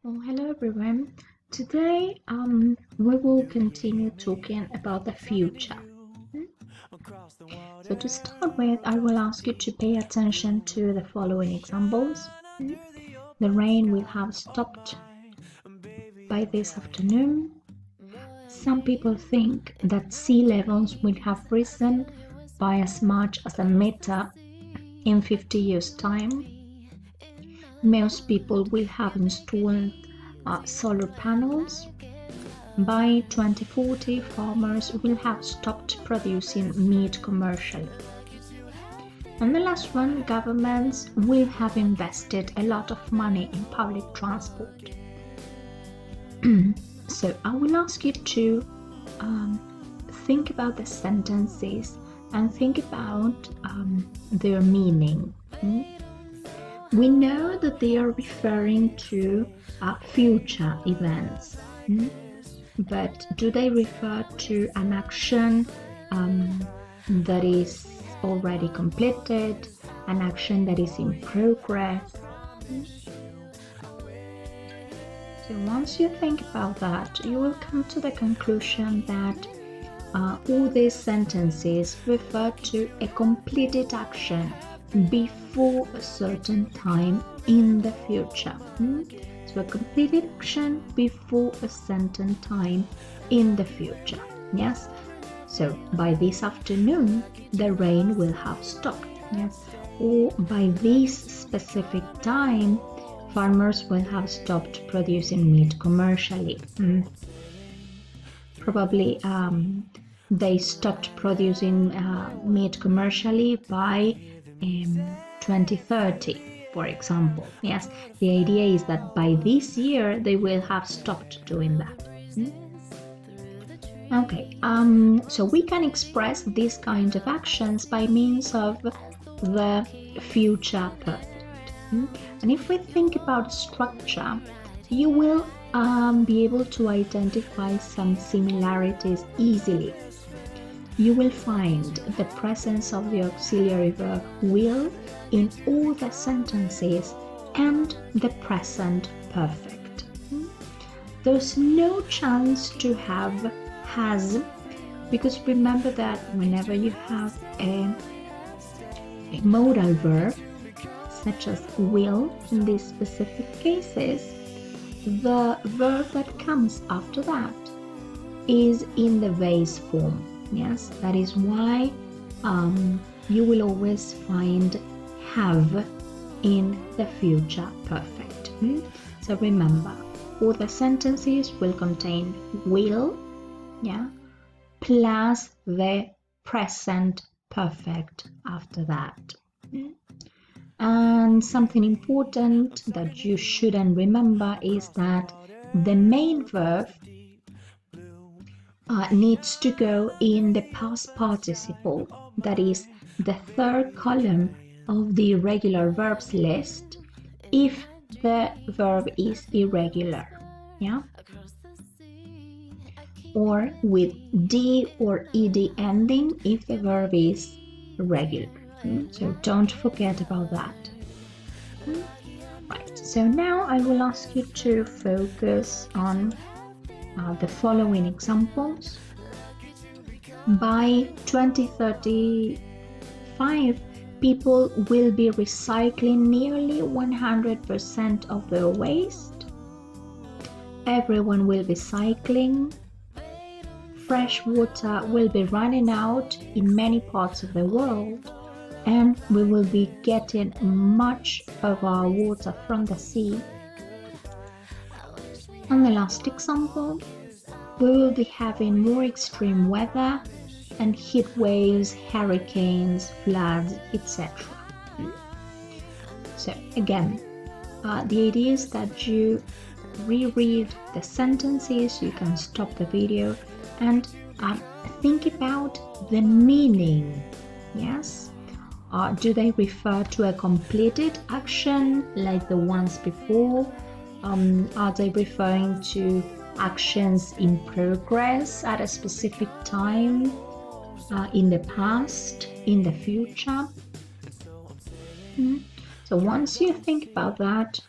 Well, hello everyone. Today, we will continue talking about the future. Hmm? So to start with, I will ask you to pay attention to the following examples. Hmm? The rain will have stopped by this afternoon. Some people think that sea levels will have risen by as much as a meter in 50 years' time. Most people will have installed solar panels. By 2040, farmers will have stopped producing meat commercially. And the last one, governments will have invested a lot of money in public transport. So I will ask you to think about the sentences and think about their meaning. We know that they are referring to future events. But do they refer to an action that is already completed, an action that is in progress? So once you think about that, you will come to the conclusion that all these sentences refer to a completed action before a certain time in the future. So a completed action before a certain time in the future. Yes. So by this afternoon, the rain will have stopped. Yes. Or by this specific time, farmers will have stopped producing meat commercially. Probably they stopped producing meat commercially by 2030, for example. Yes, the idea is that by this year they will have stopped doing that. Okay, so we can express these kind of actions by means of the future perfect. And if we think about structure, you will be able to identify some similarities easily. You will find the presence of the auxiliary verb will in all the sentences and the present perfect. There's no chance to have has, because remember that whenever you have a modal verb, such as will in these specific cases, the verb that comes after that is in the vase form. Yes, that is why you will always find have in the future perfect. So remember, all the sentences will contain will, plus the present perfect after that. And something important that you shouldn't remember is that the main verb needs to go in the past participle, that is the third column of the irregular verbs list, if the verb is irregular, or with d or ed ending if the verb is regular. So don't forget about that. Right, so now I will ask you to focus on the following examples. By 2035, people will be recycling nearly 100% of their waste. Everyone will be cycling. Fresh water will be running out in many parts of the world, and we will be getting much of our water from the sea. And the last example, we will be having more extreme weather and heat waves, hurricanes, floods, etc. So again, the idea is that you reread the sentences, you can stop the video and think about the meaning. Yes? Do they refer to a completed action like the ones before? Are they referring to actions in progress at a specific time, in the past, in the future? So once you think about that,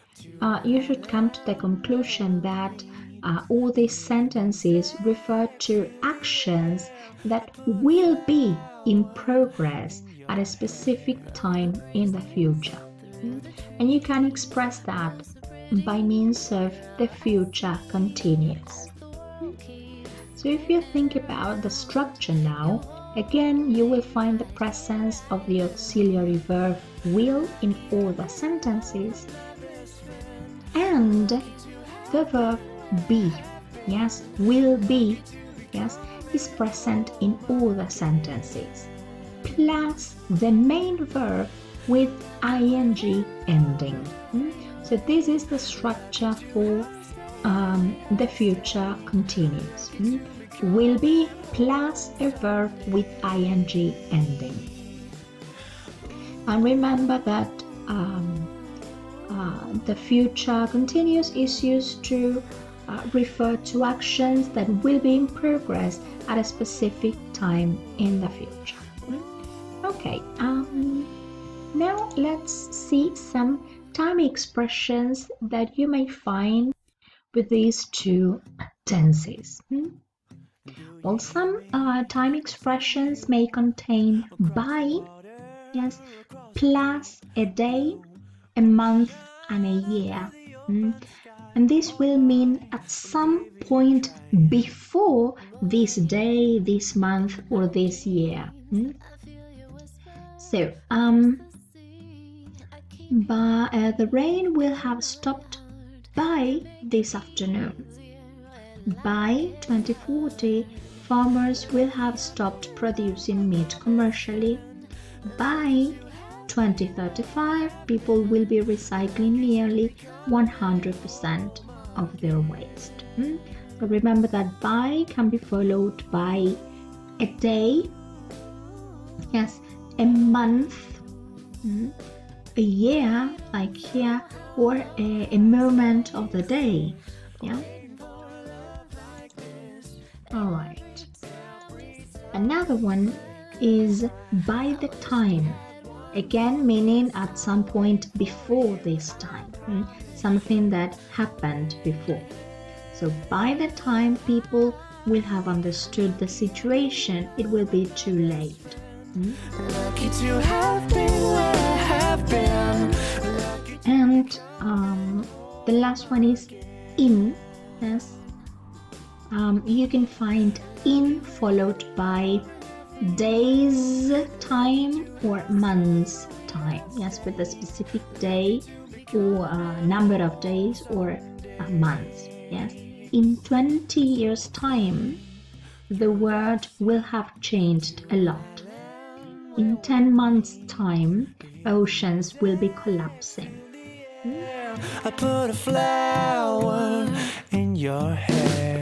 you should come to the conclusion that all these sentences refer to actions that will be in progress at a specific time in the future. And you can express that by means of the future continuous. So if you think about the structure now, again you will find the presence of the auxiliary verb will in all the sentences, and the verb be, yes, will be, yes, is present in all the sentences, plus the main verb with ing ending. So this is the structure for the future continuous. Will be plus a verb with ing ending. And remember that the future continuous is used to refer to actions that will be in progress at a specific time in the future. Okay, now let's see some time expressions that you may find with these two tenses. Well, some time expressions may contain by, yes, plus a day, a month, and a year. And this will mean at some point before this day, this month, or this year. So, the rain will have stopped by this afternoon. By 2040, farmers will have stopped producing meat commercially. By 2035, people will be recycling nearly 100% of their waste. So remember that by can be followed by a day, yes, a month, a year, like here, or a moment of the day. Yeah. All right. Another one is by the time. Again, meaning at some point before this time, something that happened before. So by the time people will have understood the situation, it will be too late. Lucky to have been where I have been. And the last one is in. Yes. You can find in followed by days time or months time, yes, with a specific day or number of days or months. Yes, in 20 years time the world will have changed a lot. In 10 months time oceans will be collapsing. I put a flower in your hair.